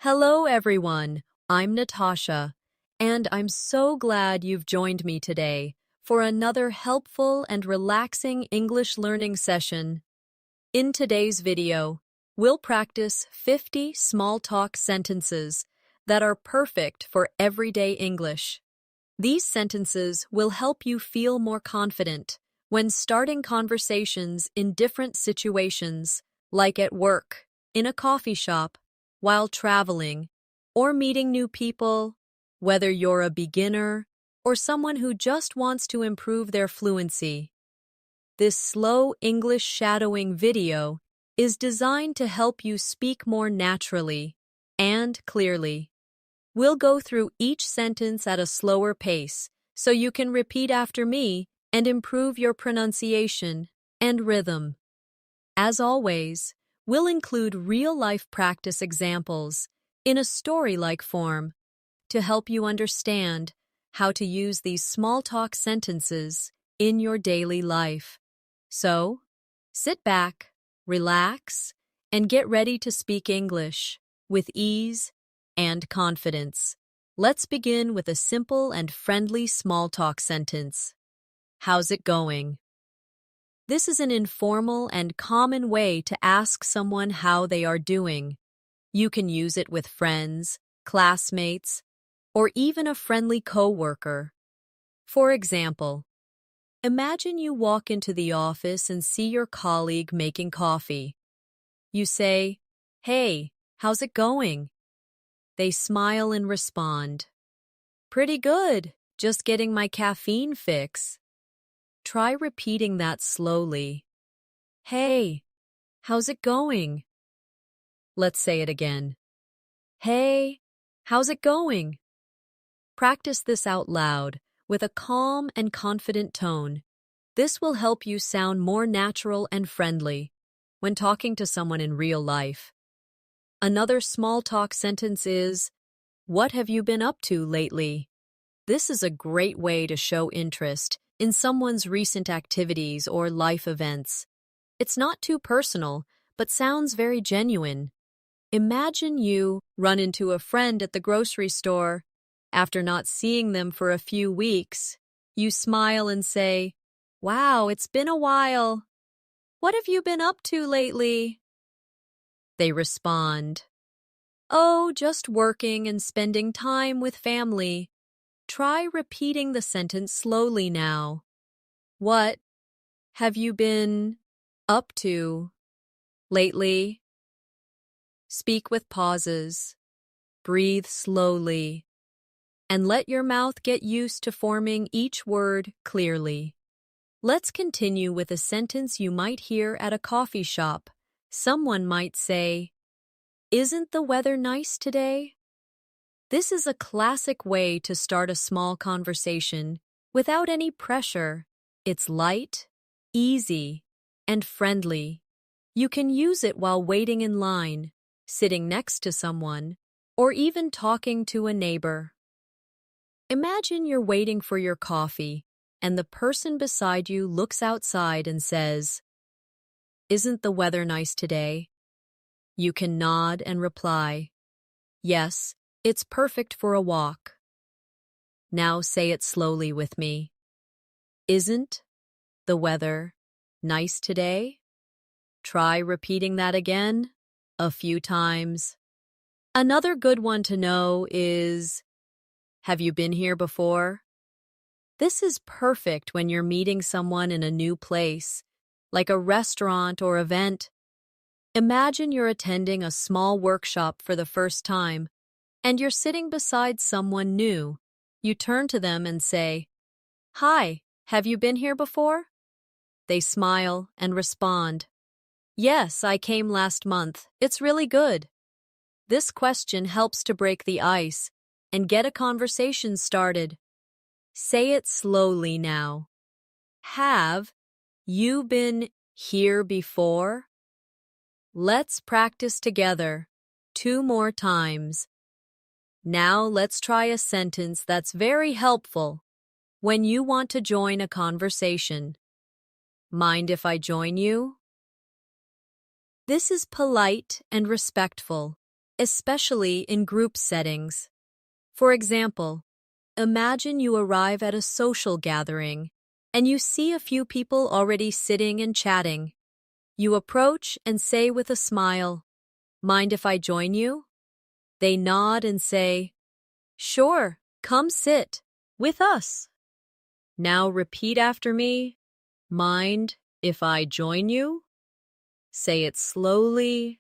Hello, everyone. I'm Natasha, and I'm so glad you've joined me today for another helpful and relaxing English learning session. In today's video, we'll practice 50 small talk sentences that are perfect for everyday English. These sentences will help you feel more confident when starting conversations in different situations, like at work, in a coffee shop, while traveling, or meeting new people, whether you're a beginner or someone who just wants to improve their fluency. This slow English shadowing video is designed to help you speak more naturally and clearly. We'll go through each sentence at a slower pace so you can repeat after me and improve your pronunciation and rhythm. As always, we'll include real-life practice examples in a story-like form to help you understand how to use these small-talk sentences in your daily life. So, sit back, relax, and get ready to speak English with ease and confidence. Let's begin with a simple and friendly small-talk sentence. How's it going? This is an informal and common way to ask someone how they are doing. You can use it with friends, classmates, or even a friendly coworker. For example, imagine you walk into the office and see your colleague making coffee. You say, "Hey, how's it going?" They smile and respond, "Pretty good, just getting my caffeine fix." Try repeating that slowly. "Hey, how's it going?" Let's say it again. "Hey, how's it going?" Practice this out loud with a calm and confident tone. This will help you sound more natural and friendly when talking to someone in real life. Another small talk sentence is, "What have you been up to lately?" This is a great way to show interest in someone's recent activities or life events. It's not too personal, but sounds very genuine. Imagine you run into a friend at the grocery store. After not seeing them for a few weeks, you smile and say, "Wow, it's been a while. What have you been up to lately?" They respond, "Oh, just working and spending time with family." Try repeating the sentence slowly now. What have you been up to lately? Speak with pauses. Breathe slowly. And let your mouth get used to forming each word clearly. Let's continue with a sentence you might hear at a coffee shop. Someone might say, "Isn't the weather nice today?" This is a classic way to start a small conversation without any pressure. It's light, easy, and friendly. You can use it while waiting in line, sitting next to someone, or even talking to a neighbor. Imagine you're waiting for your coffee, and the person beside you looks outside and says, "Isn't the weather nice today?" You can nod and reply, "Yes, it's perfect for a walk." Now say it slowly with me. Isn't the weather nice today? Try repeating that again a few times. Another good one to know is, have you been here before? This is perfect when you're meeting someone in a new place, like a restaurant or event. Imagine you're attending a small workshop for the first time, and you're sitting beside someone new. You turn to them and say, "Hi, have you been here before?" They smile and respond, "Yes, I came last month. It's really good." This question helps to break the ice and get a conversation started. Say it slowly now. Have you been here before? Let's practice together 2 more times. Now let's try a sentence that's very helpful when you want to join a conversation. Mind if I join you? This is polite and respectful. especially in group settings. For example, imagine you arrive at a social gathering and you see a few people already sitting and chatting. You approach and say with a smile, "Mind if I join you?" They nod and say, "Sure, come sit with us." Now repeat after me. Mind if I join you? Say it slowly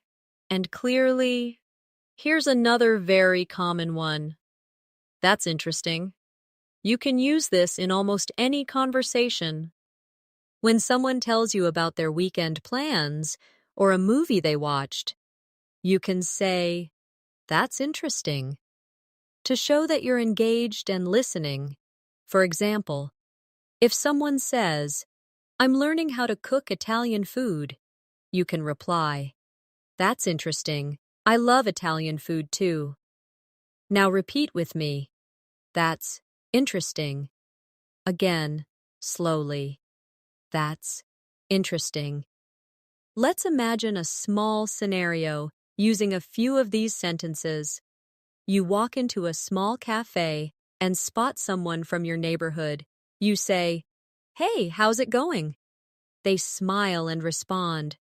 and clearly. Here's another very common one. That's interesting. You can use this in almost any conversation. When someone tells you about their weekend plans or a movie they watched, you can say, "That's interesting," to show that you're engaged and listening. For example, if someone says, "I'm learning how to cook Italian food," you can reply, "That's interesting. I love Italian food too." Now repeat with me. That's interesting. Again, slowly. That's interesting. Let's imagine a small scenario using a few of these sentences. You walk into a small cafe and spot someone from your neighborhood. You say, "Hey, how's it going?" They smile and respond,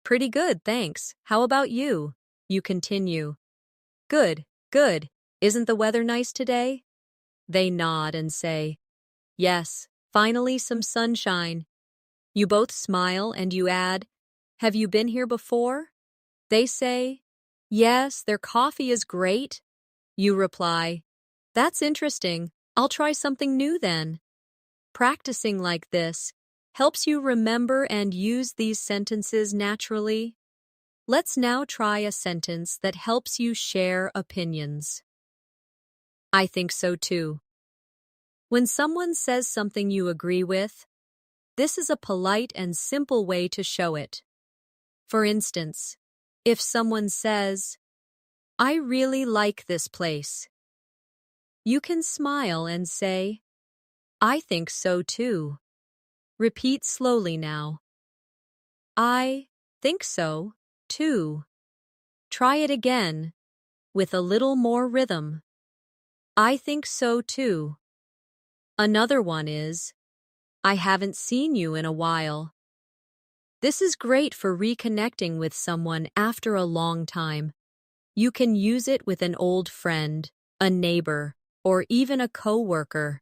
"Pretty good, thanks. How about you?" You continue, "Good, good. Isn't the weather nice today?" They nod and say, "Yes, finally some sunshine." You both smile and you add, "Have you been here before?" They say, "Yes, their coffee is great." You reply, "That's interesting. I'll try something new then." Practicing like this helps you remember and use these sentences naturally. Let's now try a sentence that helps you share opinions. I think so too. When someone says something you agree with, this is a polite and simple way to show it. For instance, if someone says, "I really like this place," you can smile and say, "I think so too." Repeat slowly now. I think so too. Try it again with a little more rhythm. I think so too. Another one is, "I haven't seen you in a while." This is great for reconnecting with someone after a long time. You can use it with an old friend, a neighbor, or even a coworker.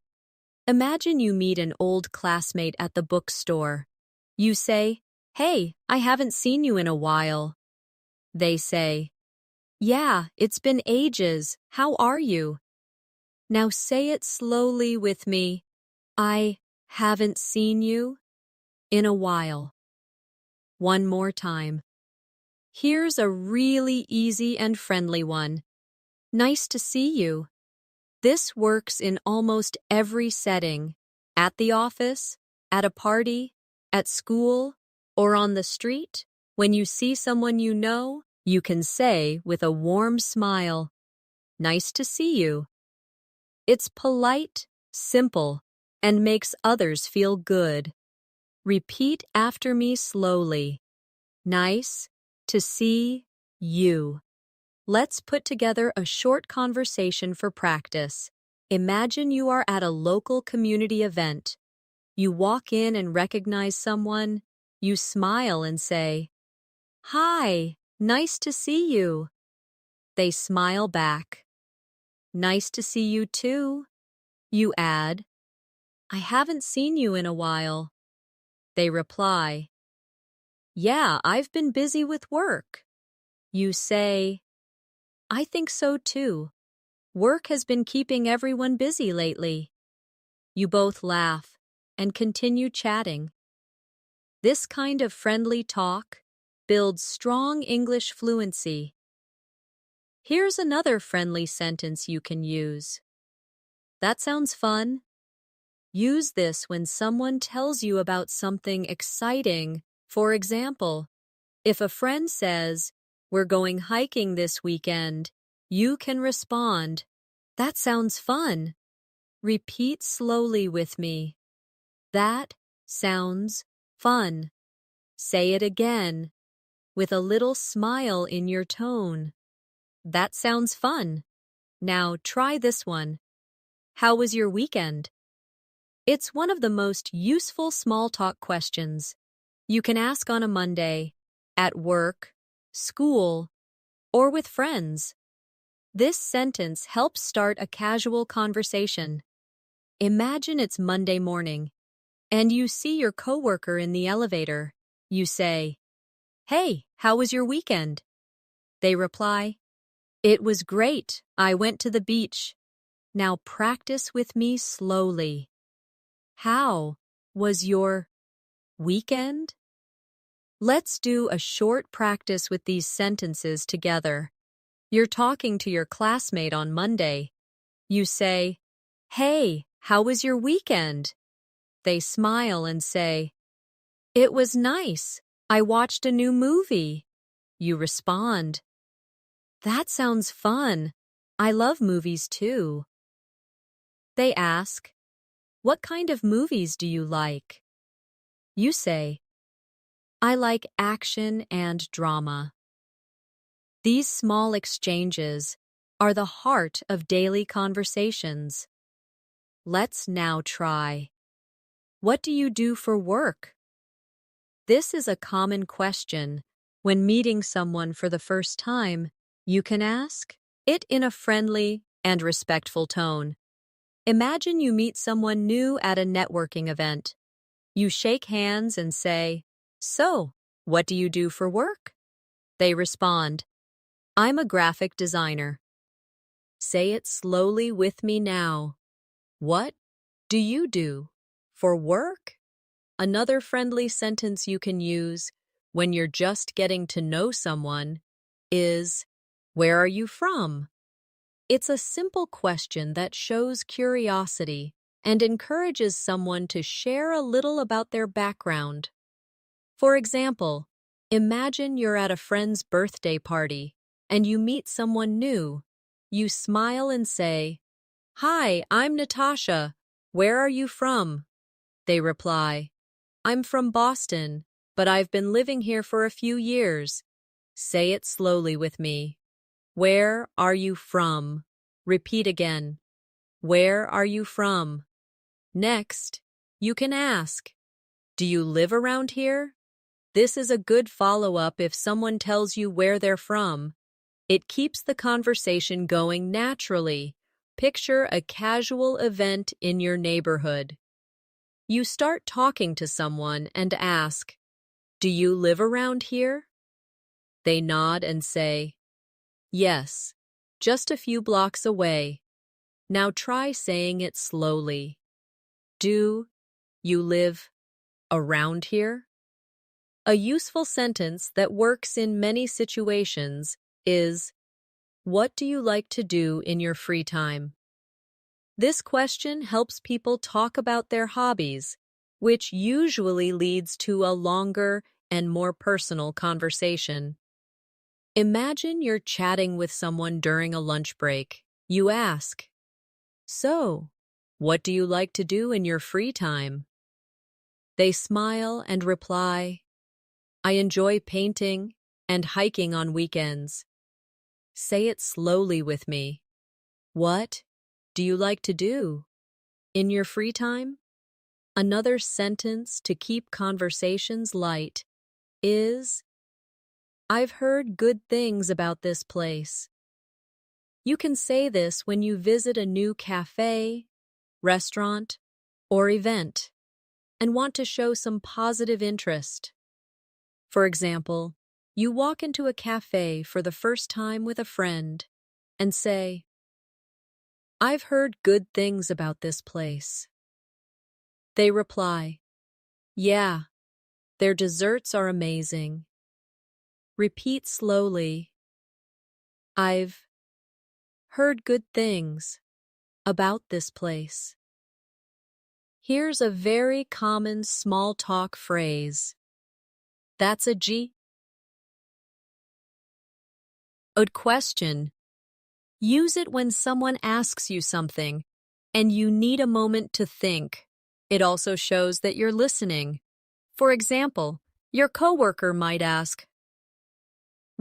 Imagine you meet an old classmate at the bookstore. You say, "Hey, I haven't seen you in a while." They say, "Yeah, it's been ages. How are you?" Now say it slowly with me. I haven't seen you in a while. One more time. Here's a really easy and friendly one. Nice to see you. This works in almost every setting. At the office, at a party, at school, or on the street. When you see someone you know, you can say with a warm smile, "Nice to see you." It's polite, simple, and makes others feel good. Repeat after me slowly. Nice to see you. Let's put together a short conversation for practice. Imagine you are at a local community event. You walk in and recognize someone. You smile and say, "Hi, nice to see you." They smile back. "Nice to see you too." You add, "I haven't seen you in a while." They reply, "Yeah, I've been busy with work." You say, "I think so too. Work has been keeping everyone busy lately." You both laugh and continue chatting. This kind of friendly talk builds strong English fluency. Here's another friendly sentence you can use. That sounds fun. Use this when someone tells you about something exciting. For example, if a friend says, "We're going hiking this weekend," you can respond, "That sounds fun." Repeat slowly with me. That sounds fun. Say it again with a little smile in your tone. That sounds fun. Now try this one. How was your weekend? It's one of the most useful small talk questions. You can ask on a Monday, at work, school, or with friends. This sentence helps start a casual conversation. Imagine it's Monday morning, and you see your coworker in the elevator. You say, "Hey, how was your weekend?" They reply, "It was great. I went to the beach." Now practice with me slowly. How was your weekend? Let's do a short practice with these sentences together. You're talking to your classmate on Monday. You say, "Hey, how was your weekend?" They smile and say, "It was nice. I watched a new movie." You respond, "That sounds fun. I love movies too." They ask, "What kind of movies do you like?" You say, "I like action and drama." These small exchanges are the heart of daily conversations. Let's now try. What do you do for work? This is a common question. When meeting someone for the first time, you can ask it in a friendly and respectful tone. Imagine you meet someone new at a networking event. You shake hands and say, "So, what do you do for work?" They respond, "I'm a graphic designer." Say it slowly with me now. What do you do for work? Another friendly sentence you can use when you're just getting to know someone is, "Where are you from?" It's a simple question that shows curiosity and encourages someone to share a little about their background. For example, imagine you're at a friend's birthday party and you meet someone new. You smile and say, "Hi, I'm Natasha. Where are you from?" They reply, "I'm from Boston, but I've been living here for a few years." Say it slowly with me. Where are you from? Repeat again. Where are you from? Next, you can ask, "Do you live around here?" This is a good follow-up if someone tells you where they're from. It keeps the conversation going naturally. Picture a casual event in your neighborhood. You start talking to someone and ask, "Do you live around here?" They nod and say, "Yes, just a few blocks away." Now try saying it slowly. Do you live around here? A useful sentence that works in many situations is, "What do you like to do in your free time?" This question helps people talk about their hobbies, which usually leads to a longer and more personal conversation. Imagine you're chatting with someone during a lunch break. You ask, "So, what do you like to do in your free time?" They smile and reply, "I enjoy painting and hiking on weekends." Say it slowly with me. What do you like to do in your free time? Another sentence to keep conversations light is, "I've heard good things about this place." You can say this when you visit a new cafe, restaurant, or event and want to show some positive interest. For example, you walk into a cafe for the first time with a friend and say, "I've heard good things about this place." They reply, "Yeah, their desserts are amazing." Repeat slowly, "I've heard good things about this place." Here's a very common small talk phrase. That's a good question. Use it when someone asks you something and you need a moment to think. It also shows that you're listening. For example, your coworker might ask,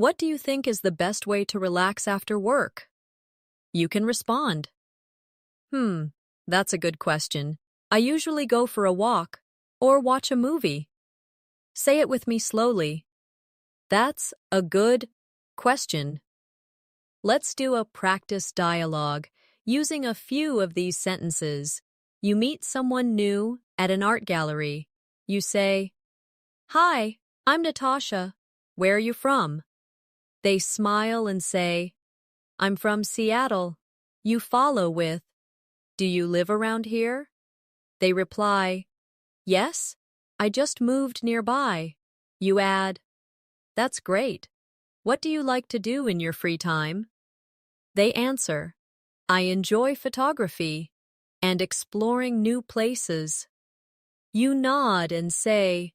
What do you think is the best way to relax after work? You can respond. That's a good question. I usually go for a walk or watch a movie. Say it with me slowly. That's a good question. Let's do a practice dialogue using a few of these sentences. You meet someone new at an art gallery. You say, "Hi, I'm Natasha. Where are you from?" They smile and say, "I'm from Seattle." You follow with, "Do you live around here?" They reply, "Yes, I just moved nearby." You add, "That's great. What do you like to do in your free time?" They answer, "I enjoy photography and exploring new places." You nod and say,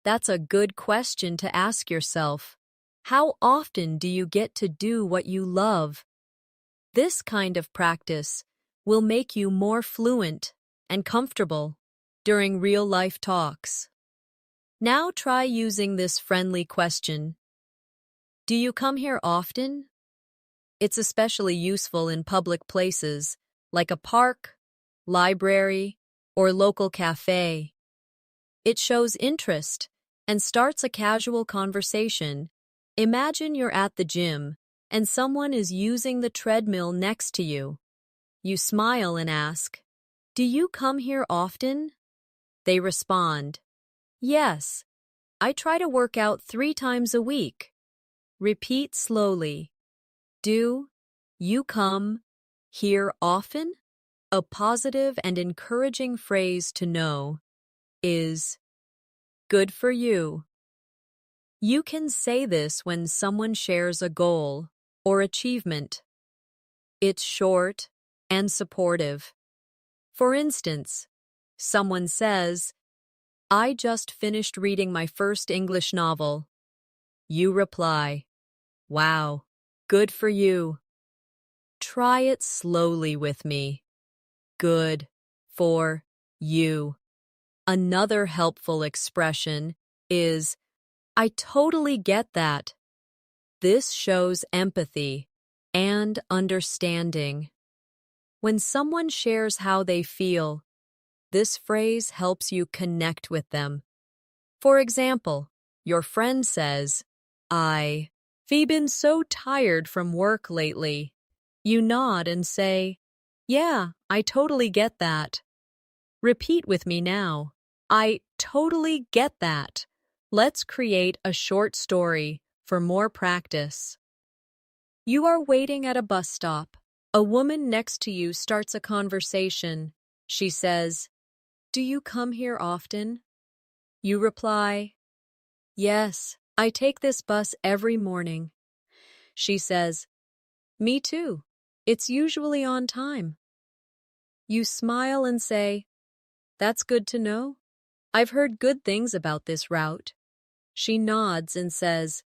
"That's a good question to ask yourself. How often do you get to do what you love?" This kind of practice will make you more fluent and comfortable during real-life talks. Now try using this friendly question. Do you come here often? It's especially useful in public places like a park, library, or local cafe. It shows interest and starts a casual conversation. Imagine you're at the gym and someone is using the treadmill next to you. You smile and ask, "Do you come here often?" They respond, "Yes, I try to work out 3 times a week." Repeat slowly. Do you come here often? A positive and encouraging phrase to know is "good for you." You can say this when someone shares a goal or achievement. It's short and supportive. For instance, someone says, "I just finished reading my first English novel." You reply, "Wow, good for you." Try it slowly with me. Good for you. Another helpful expression is, "I totally get that." This shows empathy and understanding. When someone shares how they feel, this phrase helps you connect with them. For example, your friend says, I've been so tired from work lately." You nod and say, "Yeah, I totally get that." Repeat with me now. I totally get that. Let's create a short story for more practice. You are waiting at a bus stop. A woman next to you starts a conversation. She says, "Do you come here often?" You reply, "Yes, I take this bus every morning." She says, "Me too. It's usually on time." You smile and say, "That's good to know. I've heard good things about this route." She nods and says,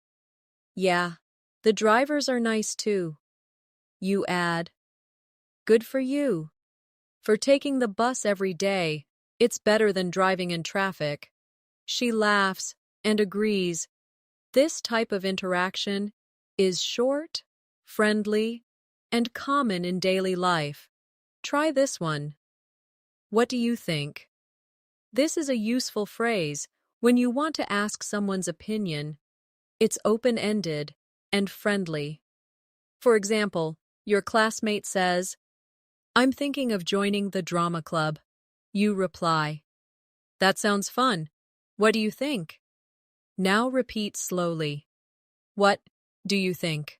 "Yeah, the drivers are nice too." You add, "Good for you. For taking the bus every day, it's better than driving in traffic." She laughs and agrees. This type of interaction is short, friendly, and common in daily life. Try this one. What do you think? This is a useful phrase when you want to ask someone's opinion. It's open-ended and friendly. For example, your classmate says, "I'm thinking of joining the drama club." You reply, "That sounds fun. What do you think?" Now repeat slowly. What do you think?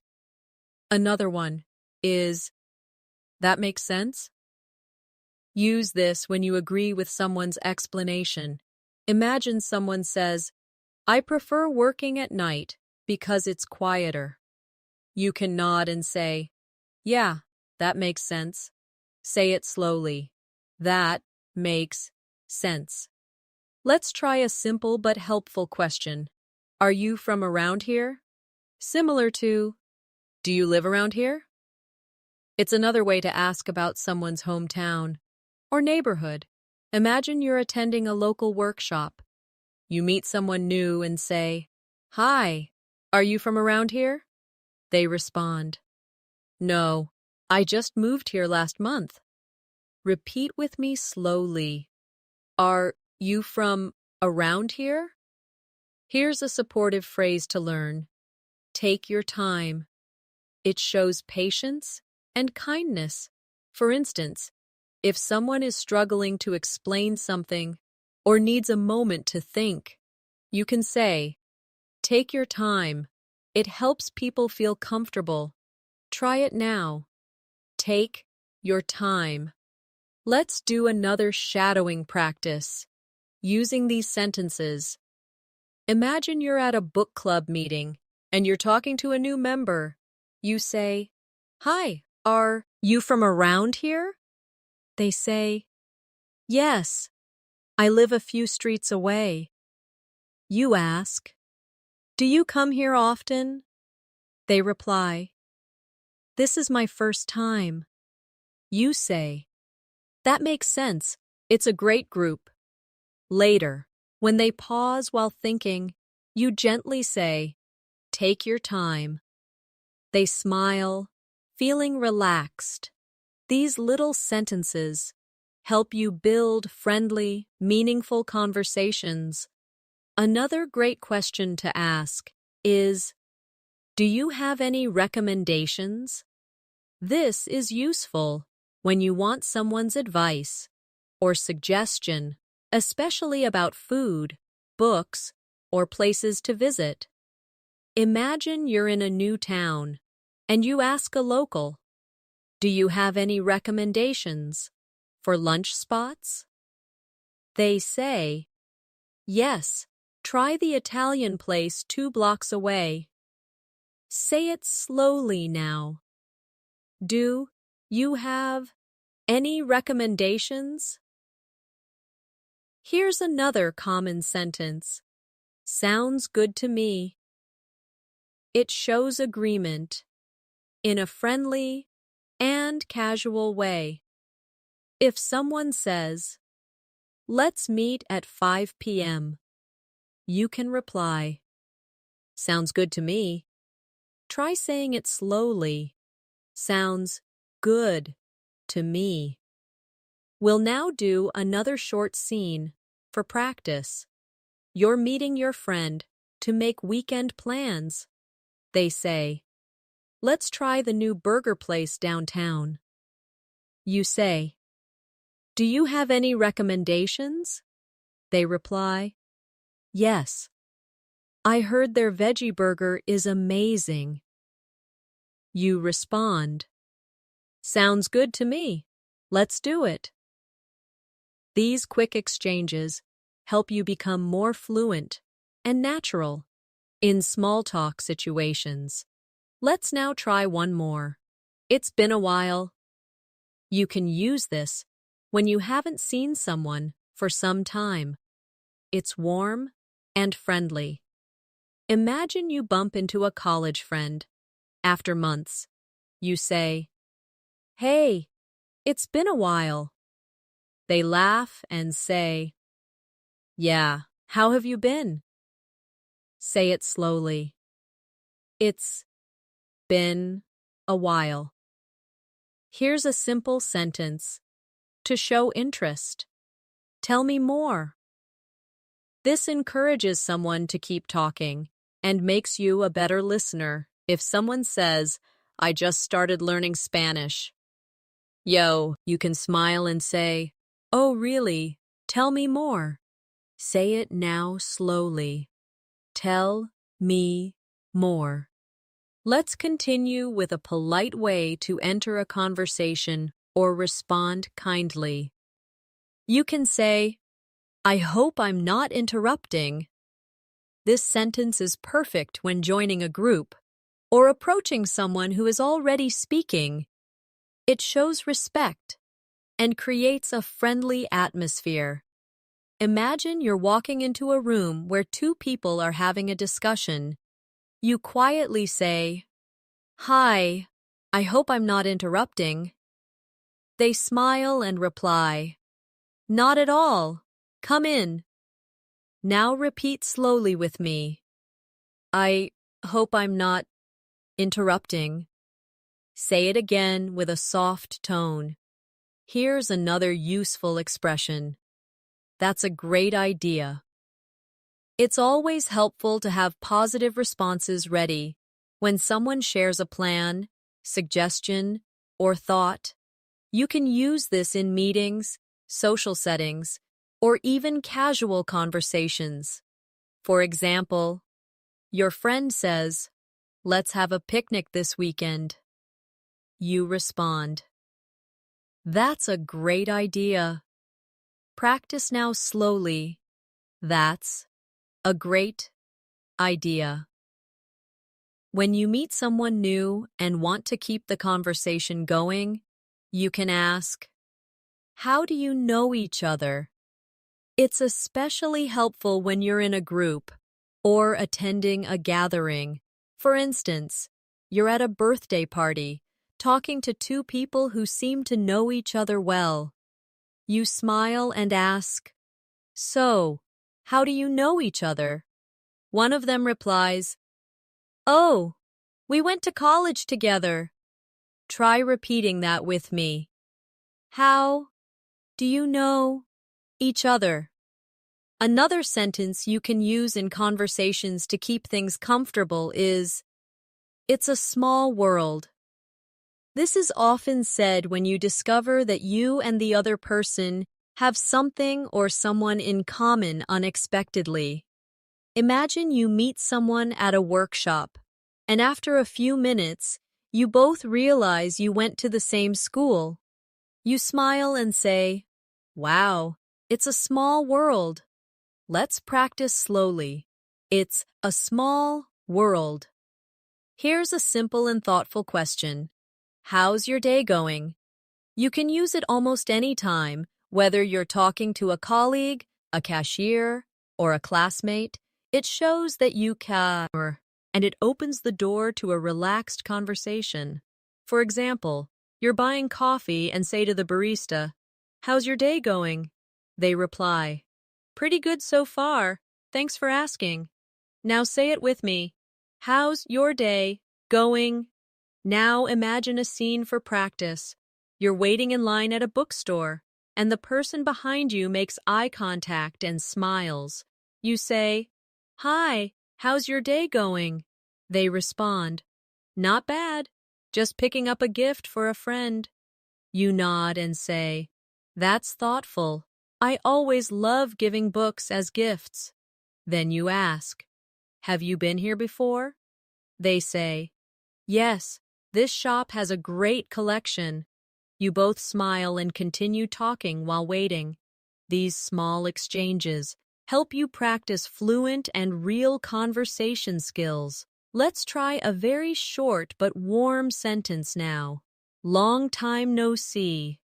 Another one is, "That makes sense?" Use this when you agree with someone's explanation. Imagine someone says, "I prefer working at night because it's quieter." You can nod and say, "Yeah, that makes sense." Say it slowly. That makes sense. Let's try a simple but helpful question. Are you from around here? Similar to, do you live around here? It's another way to ask about someone's hometown or neighborhood. Imagine you're attending a local workshop. You meet someone new and say, "Hi, Are you from around here? They respond, No, I just moved here last month. Repeat with me slowly. Are you from around here? Here's a supportive phrase to learn. Take your time. It shows patience and kindness. For instance, if someone is struggling to explain something or needs a moment to think, you can say, Take your time. It helps people feel comfortable. Try it now. Take your time. Let's do another shadowing practice. Using these sentences. Imagine you're at a book club meeting and you're talking to a new member. You say, Hi, are you from around here? They say, Yes, I live a few streets away. You ask, Do you come here often? They reply, This is my first time. You say, That makes sense. It's a great group. Later, when they pause while thinking, you gently say, Take your time. They smile, feeling relaxed. These little sentences help you build friendly, meaningful conversations. Another great question to ask is, Do you have any recommendations? This is useful when you want someone's advice or suggestion, especially about food, books, or places to visit. Imagine you're in a new town and you ask a local, Do you have any recommendations for lunch spots? They say, Yes, try the Italian place 2 blocks away. Say it slowly now. Do you have any recommendations? Here's another common sentence. Sounds good to me. It shows agreement in a friendly and casual way. If someone says, Let's meet at 5 p.m., you can reply, Sounds good to me. Try saying it slowly. Sounds good to me. We'll now do another short scene for practice. You're meeting your friend to make weekend plans. They say, Let's try the new burger place downtown. You say, Do you have any recommendations? They reply, Yes. I heard their veggie burger is amazing. You respond, Sounds good to me. Let's do it. These quick exchanges help you become more fluent and natural in small talk situations. Let's now try one more. It's been a while. You can use this when you haven't seen someone for some time. It's warm and friendly. Imagine you bump into a college friend. After months, you say, Hey, it's been a while. They laugh and say, Yeah, how have you been? Say it slowly. It's been a while. Here's a simple sentence to show interest. Tell me more. This encourages someone to keep talking and makes you a better listener. If someone says, I just started learning Spanish, you can smile and say, Oh, really? Tell me more. Say it now slowly. Tell me more. Let's continue with a polite way to enter a conversation or respond kindly. You can say, I hope I'm not interrupting. This sentence is perfect when joining a group or approaching someone who is already speaking. It shows respect and creates a friendly atmosphere. Imagine you're walking into a room where 2 people are having a discussion. You quietly say, Hi, I hope I'm not interrupting. They smile and reply, Not at all. Come in. Now repeat slowly with me. I hope I'm not interrupting. Say it again with a soft tone. Here's another useful expression. That's a great idea. It's always helpful to have positive responses ready when someone shares a plan, suggestion, or thought. You can use this in meetings, social settings, or even casual conversations. For example, your friend says, "Let's have a picnic this weekend." You respond, "That's a great idea." Practice now slowly. That's a great idea. When you meet someone new and want to keep the conversation going, you can ask, "How do you know each other?" It's especially helpful when you're in a group or attending a gathering. For instance, you're at a birthday party, talking to two people who seem to know each other well. You smile and ask, "So, how do you know each other?" One of them replies, "Oh, we went to college together." Try repeating that with me. How do you know each other? Another sentence you can use in conversations to keep things comfortable is, "It's a small world." This is often said when you discover that you and the other person have something or someone in common unexpectedly. Imagine you meet someone at a workshop, and after a few minutes, you both realize you went to the same school. You smile and say, "Wow, it's a small world." Let's practice slowly. It's a small world. Here's a simple and thoughtful question. How's your day going? You can use it almost any time, whether you're talking to a colleague, a cashier, or a classmate. It shows that you care, and it opens the door to a relaxed conversation. For example, you're buying coffee and say to the barista, "How's your day going?" They reply, "Pretty good so far. Thanks for asking." Now say it with me. How's your day going? Now imagine a scene for practice. You're waiting in line at a bookstore, and the person behind you makes eye contact and smiles. You say, "Hi, how's your day going?" They respond, "Not bad. Just picking up a gift for a friend." You nod and say, "That's thoughtful. I always love giving books as gifts." Then you ask, "Have you been here before?" They say, "Yes, this shop has a great collection." You both smile and continue talking while waiting. These small exchanges help you practice fluent and real conversation skills. Let's try a very short but warm sentence now. Long time no see.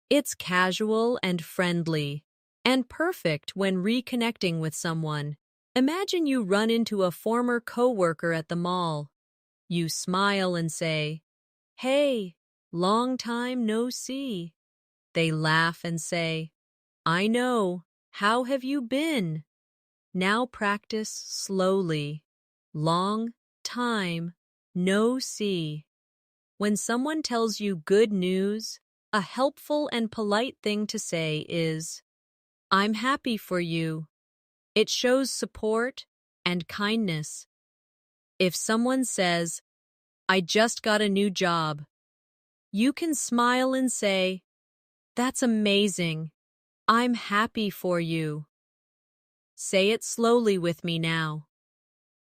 It's casual and friendly, and perfect when reconnecting with someone. Imagine you run into a former coworker at the mall. You smile and say, "Hey, long time no see." They laugh and say, "I know. How have you been?" Now practice slowly. Long time no see. When someone tells you good news, a helpful and polite thing to say is, "I'm happy for you." It shows support and kindness. If someone says, "I just got a new job," you can smile and say, "That's amazing. I'm happy for you." Say it slowly with me now.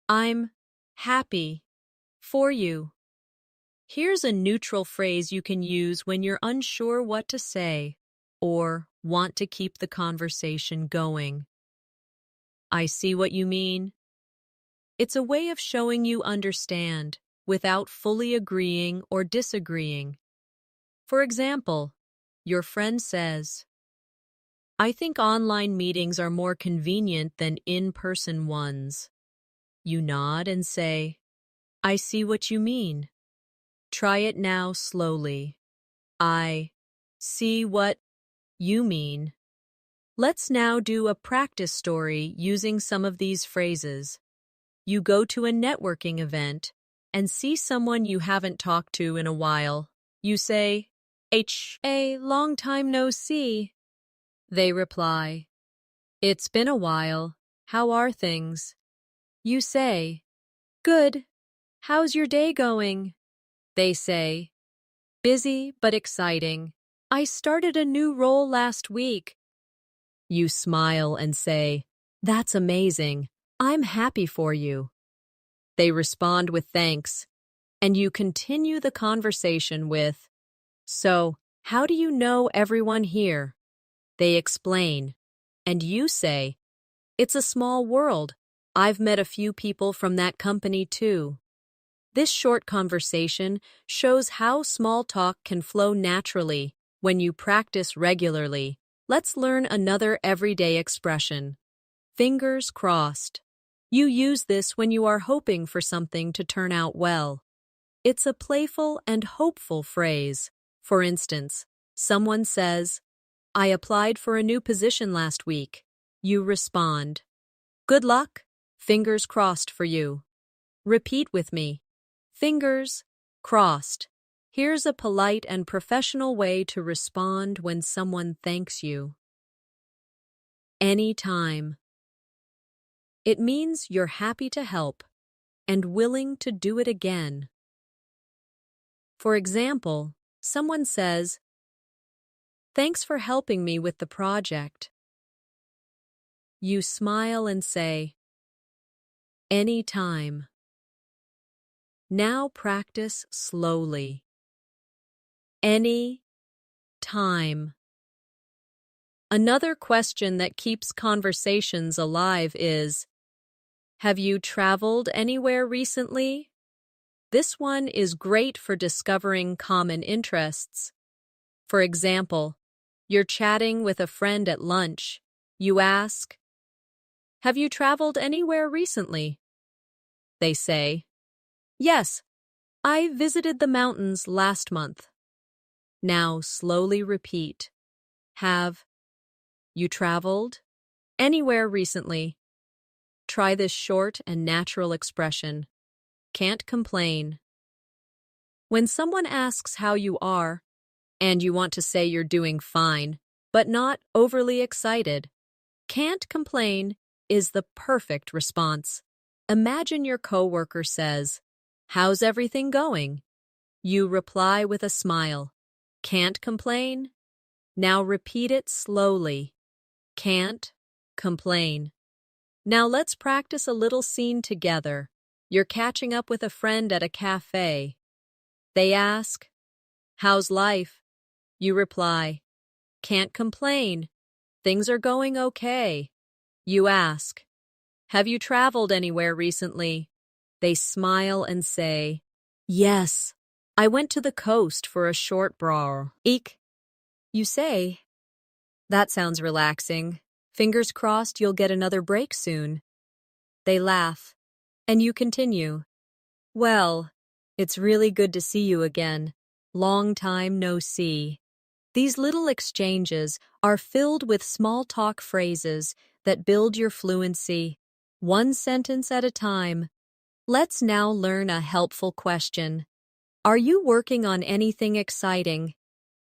I'm happy for you. Here's a neutral phrase you can use when you're unsure what to say or want to keep the conversation going. I see what you mean. It's a way of showing you understand without fully agreeing or disagreeing. For example, your friend says, "I think online meetings are more convenient than in-person ones." You nod and say, "I see what you mean." Try it now slowly. I see what you mean. Let's now do a practice story using some of these phrases. You go to a networking event and see someone you haven't talked to in a while. You say, a long time no see. They reply, it's been a while. How are things? You say, good. How's your day going? They say, busy but exciting. I started a new role last week. You smile and say, that's amazing. I'm happy for you. They respond with thanks, and you continue the conversation with, so, how do you know everyone here? They explain, and you say, it's a small world. I've met a few people from that company too. This short conversation shows how small talk can flow naturally when you practice regularly. Let's learn another everyday expression. Fingers crossed. You use this when you are hoping for something to turn out well. It's a playful and hopeful phrase. For instance, someone says, I applied for a new position last week. You respond, good luck. Fingers crossed for you. Repeat with me. Fingers crossed. Here's a polite and professional way to respond when someone thanks you. Anytime. It means you're happy to help and willing to do it again. For example, someone says, thanks for helping me with the project. You smile and say, anytime. Now practice slowly. Any time. Another question that keeps conversations alive is, have you traveled anywhere recently? This one is great for discovering common interests. For example, you're chatting with a friend at lunch. You ask, have you traveled anywhere recently? They say, yes, I visited the mountains last month. Now slowly repeat, have you traveled anywhere recently? Try this short and natural expression. Can't complain. When someone asks how you are, and you want to say you're doing fine, but not overly excited, can't complain is the perfect response. Imagine your coworker says, how's everything going? You reply with a smile. Can't complain? Now repeat it slowly. Can't complain. Now let's practice a little scene together. You're catching up with a friend at a cafe. They ask, how's life? You reply, can't complain. Things are going okay. You ask, have you traveled anywhere recently? They smile and say, yes, I went to the coast for a short break. You say, that sounds relaxing. Fingers crossed you'll get another break soon. They laugh, and you continue. Well, it's really good to see you again. Long time no see. These little exchanges are filled with small talk phrases that build your fluency, one sentence at a time. Let's now learn a helpful question. Are you working on anything exciting?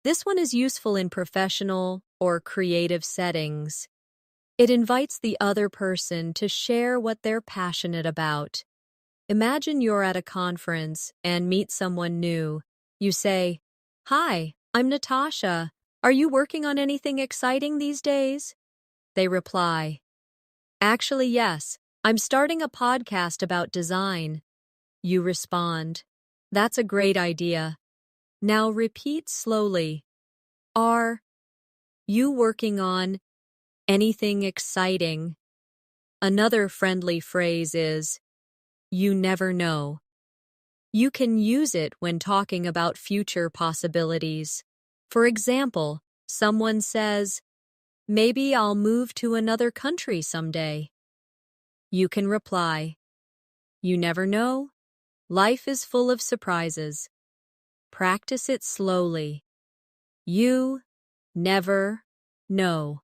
This one is useful in professional or creative settings. It invites the other person to share what they're passionate about. Imagine you're at a conference and meet someone new. You say, hi, I'm Natasha. Are you working on anything exciting these days? They reply, actually, yes. I'm starting a podcast about design. You respond, that's a great idea. Now repeat slowly. Are you working on anything exciting? Another friendly phrase is, you never know. You can use it when talking about future possibilities. For example, someone says, maybe I'll move to another country someday. You can reply, you never know. Life is full of surprises. Practice it slowly. You never know.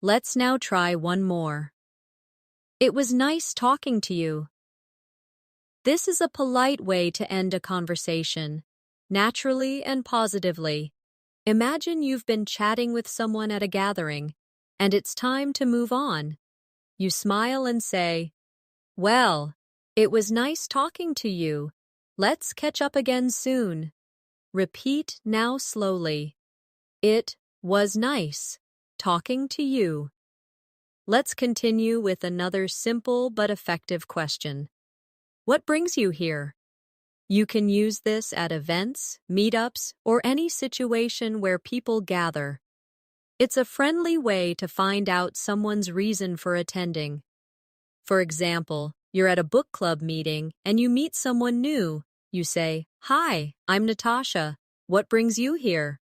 Let's now try one more. It was nice talking to you. This is a polite way to end a conversation, naturally and positively. Imagine you've been chatting with someone at a gathering, and it's time to move on. You smile and say, "Well, it was nice talking to you. Let's catch up again soon." Repeat now slowly. It was nice talking to you. Let's continue with another simple but effective question. What brings you here? You can use this at events, meetups, or any situation where people gather. It's a friendly way to find out someone's reason for attending. For example, you're at a book club meeting and you meet someone new. You say, "Hi, I'm Natasha. What brings you here?"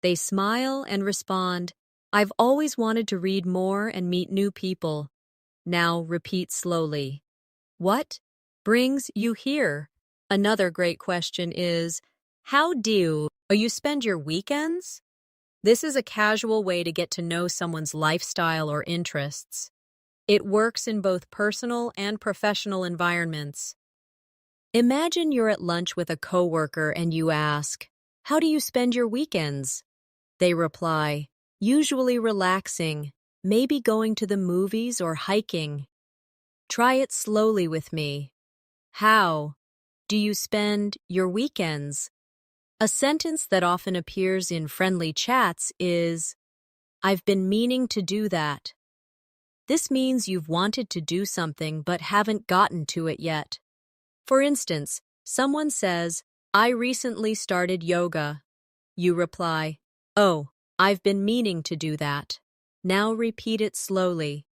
They smile and respond, "I've always wanted to read more and meet new people." Now repeat slowly. What brings you here? Another great question is, how do you spend your weekends? This is a casual way to get to know someone's lifestyle or interests. It works in both personal and professional environments. Imagine you're at lunch with a coworker and you ask, "How do you spend your weekends?" They reply, "Usually relaxing, maybe going to the movies or hiking." Try it slowly with me. How do you spend your weekends? A sentence that often appears in friendly chats is, "I've been meaning to do that." This means you've wanted to do something but haven't gotten to it yet. For instance, someone says, "I recently started yoga." You reply, "Oh, I've been meaning to do that." Now repeat it slowly.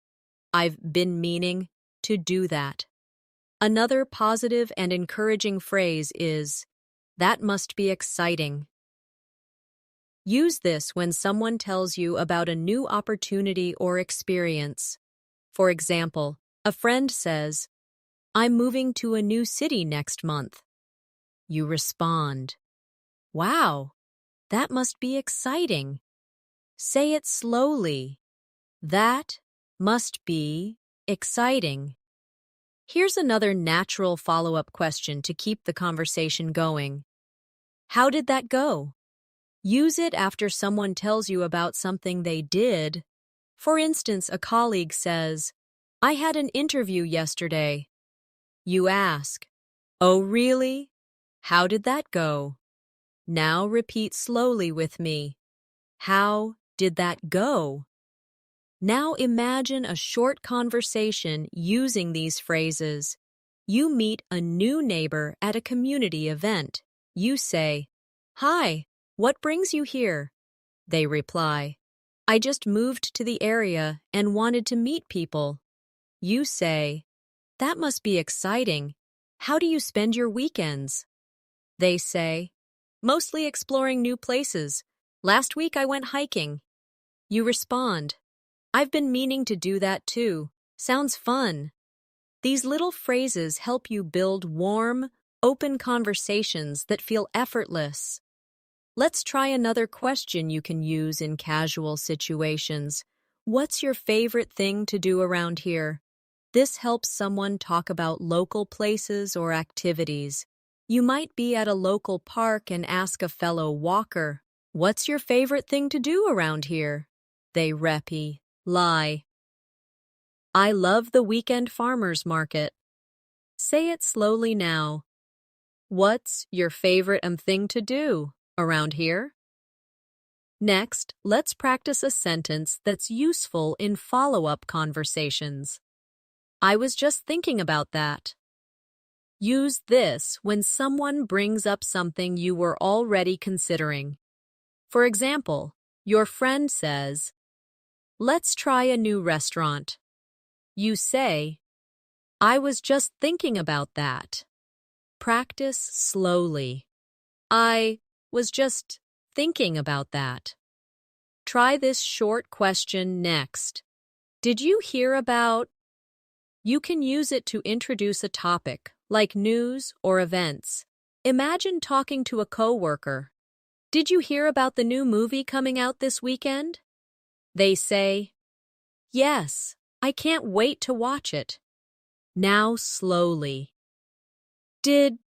I've been meaning to do that. Another positive and encouraging phrase is, "That must be exciting." Use this when someone tells you about a new opportunity or experience. For example, a friend says, "I'm moving to a new city next month." You respond, "Wow, that must be exciting." Say it slowly. That must be exciting. Here's another natural follow-up question to keep the conversation going. How did that go? Use it after someone tells you about something they did. For instance, a colleague says, "I had an interview yesterday." You ask, "Oh, really? How did that go?" Now repeat slowly with me. How did that go? Now imagine a short conversation using these phrases. You meet a new neighbor at a community event. You say, "Hi, what brings you here?" They reply, "I just moved to the area and wanted to meet people." You say, "That must be exciting. How do you spend your weekends?" They say, "Mostly exploring new places. Last week I went hiking." You respond, "I've been meaning to do that too. Sounds fun." These little phrases help you build warm, open conversations that feel effortless. Let's try another question you can use in casual situations. What's your favorite thing to do around here? This helps someone talk about local places or activities. You might be at a local park and ask a fellow walker, "What's your favorite thing to do around here?" They reply, "I love the weekend farmers market." Say it slowly now. What's your favorite thing to do around here? Next, let's practice a sentence that's useful in follow-up conversations. I was just thinking about that. Use this when someone brings up something you were already considering. For example, your friend says, "Let's try a new restaurant." You say, "I was just thinking about that." Practice slowly. I was just thinking about that. Try this short question next. Did you hear about? You can use it to introduce a topic, like news or events. Imagine talking to a coworker. "Did you hear about the new movie coming out this weekend?" They say, "Yes, I can't wait to watch it. Now slowly. Did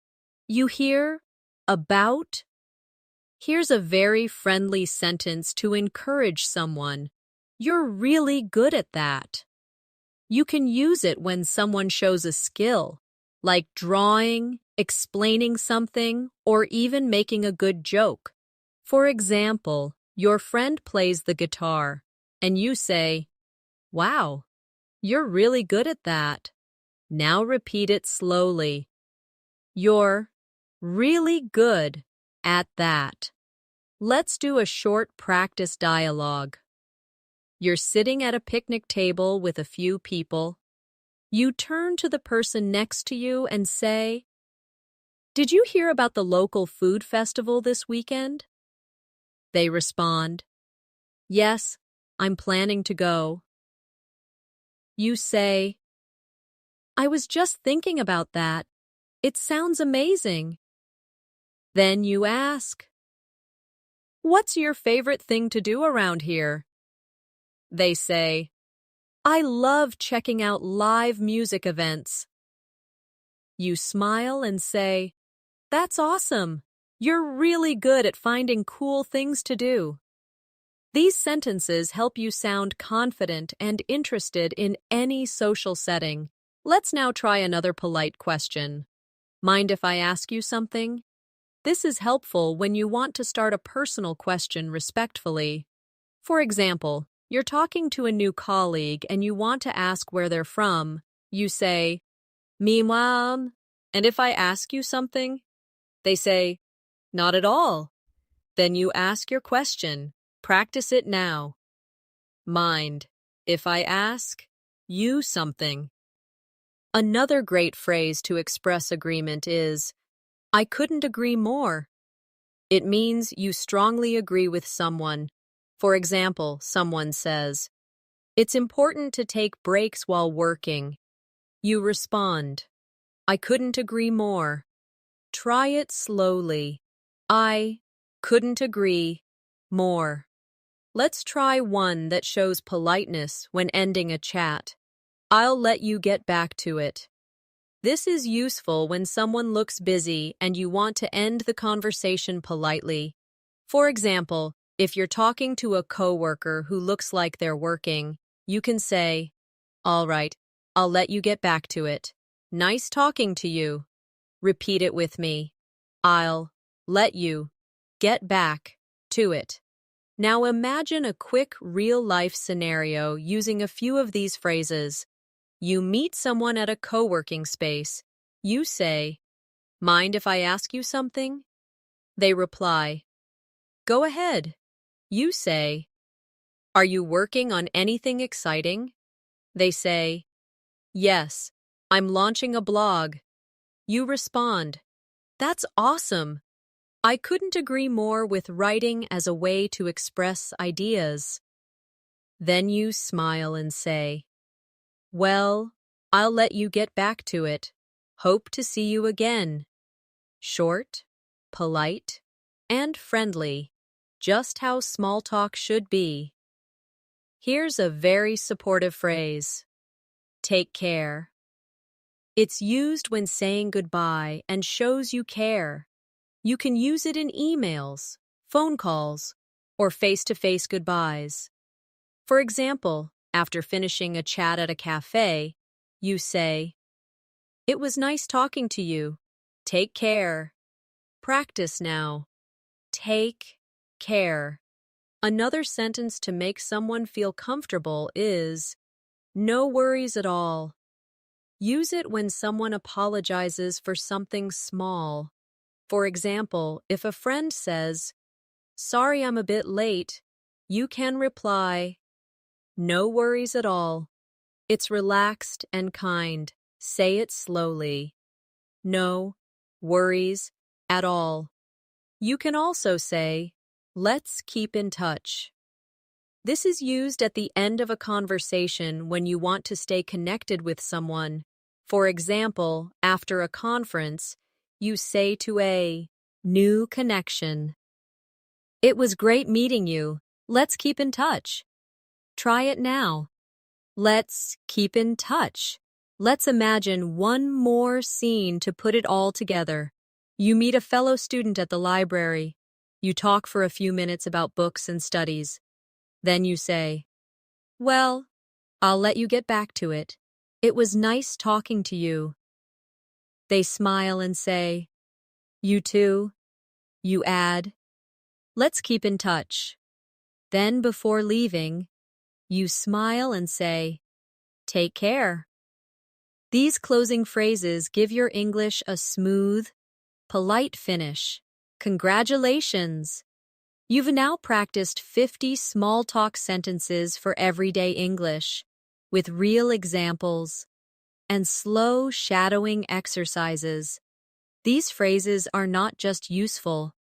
you hear about? Here's a very friendly sentence to encourage someone. You're really good at that. You can use it when someone shows a skill, like drawing, explaining something, or even making a good joke. For example, your friend plays the guitar, and you say, "Wow, you're really good at that." Now repeat it slowly. You're really good at that. Let's do a short practice dialogue. You're sitting at a picnic table with a few people. You turn to the person next to you and say, "Did you hear about the local food festival this weekend?" They respond, "Yes, I'm planning to go." You say, "I was just thinking about that. It sounds amazing." Then you ask, "What's your favorite thing to do around here?" They say, "I love checking out live music events." You smile and say, "That's awesome. You're really good at finding cool things to do." These sentences help you sound confident and interested in any social setting. Let's now try another polite question. Mind if I ask you something? This is helpful when you want to start a personal question respectfully. For example, you're talking to a new colleague and you want to ask where they're from. You say, "Me mom." And if I ask you something, they say, "Not at all." Then you ask your question. Practice it now. Mind, if I ask you something. Another great phrase to express agreement is, "I couldn't agree more." It means you strongly agree with someone. For example, someone says, "It's important to take breaks while working." You respond, "I couldn't agree more." Try it slowly. I couldn't agree more. Let's try one that shows politeness when ending a chat. "I'll let you get back to it." This is useful when someone looks busy and you want to end the conversation politely. For example, if you're talking to a coworker who looks like they're working, you can say, "All right, I'll let you get back to it. Nice talking to you." Repeat it with me. I'll let you get back to it. Now imagine a quick real-life scenario using a few of these phrases. You meet someone at a co-working space. You say, "Mind if I ask you something?" They reply, "Go ahead." You say, "Are you working on anything exciting?" They say, "Yes, I'm launching a blog." You respond, "That's awesome. I couldn't agree more with writing as a way to express ideas." Then you smile and say, "Well, I'll let you get back to it. Hope to see you again." Short, polite, and friendly, just how small talk should be. Here's a very supportive phrase. Take care. It's used when saying goodbye and shows you care. You can use it in emails, phone calls, or face-to-face goodbyes. For example, after finishing a chat at a cafe, you say, "It was nice talking to you. Take care." Practice now. Take care. Another sentence to make someone feel comfortable is, "No worries at all." Use it when someone apologizes for something small. For example, if a friend says, "Sorry I'm a bit late," you can reply, "No worries at all." It's relaxed and kind. Say it slowly. No worries at all. You can also say, "Let's keep in touch." This is used at the end of a conversation when you want to stay connected with someone. For example, after a conference, you say to a new connection, "It was great meeting you. Let's keep in touch." Try it now. Let's keep in touch. Let's imagine one more scene to put it all together. You meet a fellow student at the library. You talk for a few minutes about books and studies. Then you say, "Well, I'll let you get back to it. It was nice talking to you." They smile and say, "You too." You add, "Let's keep in touch." Then before leaving, you smile and say, "Take care." These closing phrases give your English a smooth, polite finish. Congratulations! You've now practiced 50 small talk sentences for everyday English, with real examples and slow shadowing exercises. These phrases are not just useful,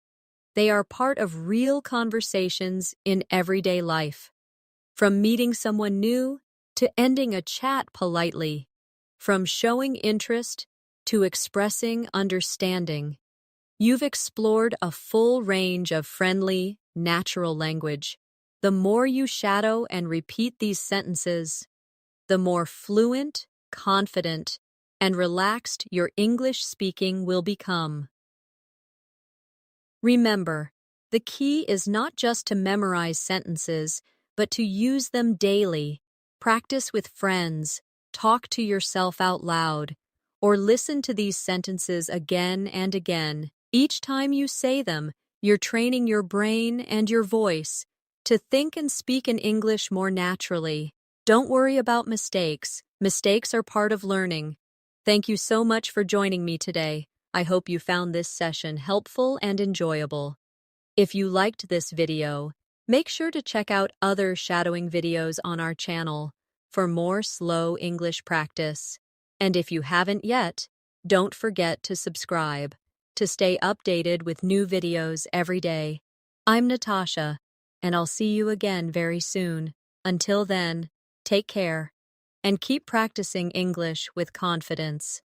they are part of real conversations in everyday life. From meeting someone new to ending a chat politely, from showing interest to expressing understanding, you've explored a full range of friendly, natural language. The more you shadow and repeat these sentences, the more fluent, confident, and relaxed your English speaking will become. Remember, the key is not just to memorize sentences, but to use them daily. Practice with friends, talk to yourself out loud, or listen to these sentences again and again. Each time you say them, you're training your brain and your voice to think and speak in English more naturally. Don't worry about mistakes. Mistakes are part of learning. Thank you so much for joining me today. I hope you found this session helpful and enjoyable. If you liked this video, make sure to check out other shadowing videos on our channel for more slow English practice. And if you haven't yet, don't forget to subscribe to stay updated with new videos every day. I'm Natasha, and I'll see you again very soon. Until then, take care and keep practicing English with confidence.